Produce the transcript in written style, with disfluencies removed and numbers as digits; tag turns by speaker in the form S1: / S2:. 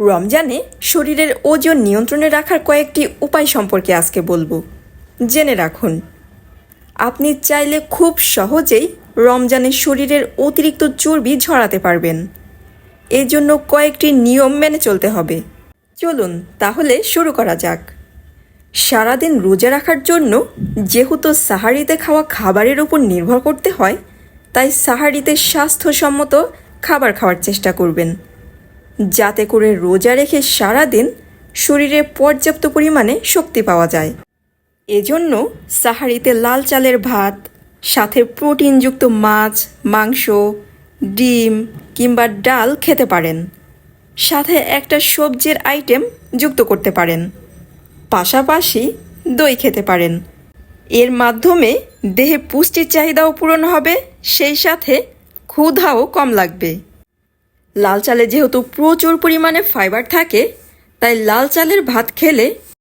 S1: রমজানে শরীরের ওজন নিয়ন্ত্রণে রাখার কয়েকটি উপায় সম্পর্কে আজকে বলবো। জেনে রাখুন, আপনি চাইলে খুব সহজেই রমজানে শরীরের অতিরিক্ত চর্বি ঝরাতে পারবেন। এজন্য কয়েকটি নিয়ম মেনে চলতে হবে। চলুন তাহলে শুরু করা যাক। সারাদিন রোজা রাখার জন্য যেহেতু সাহারিতে খাওয়া খাবারের উপর নির্ভর করতে হয়, তাই সাহারিতে স্বাস্থ্যসম্মত খাবার খাওয়ার চেষ্টা করবেন, যাতে করে রোজা রেখে সারাদিন শরীরে পর্যাপ্ত পরিমাণে শক্তি পাওয়া যায়। এজন্য সাহারিতে লাল চালের ভাত, সাথে প্রোটিনযুক্ত মাছ, মাংস, ডিম কিংবা ডাল খেতে পারেন। সাথে একটা সবজির আইটেম যুক্ত করতে পারেন। পাশাপাশি দই খেতে পারেন। এর মাধ্যমে দেহে পুষ্টির চাহিদাও পূরণ হবে, সেই সাথে ক্ষুধাও কম লাগবে। লাল চালে যেহেতু প্রচুর পরিমাণে ফাইবার থাকে, তাই লাল চালের ভাত খেলে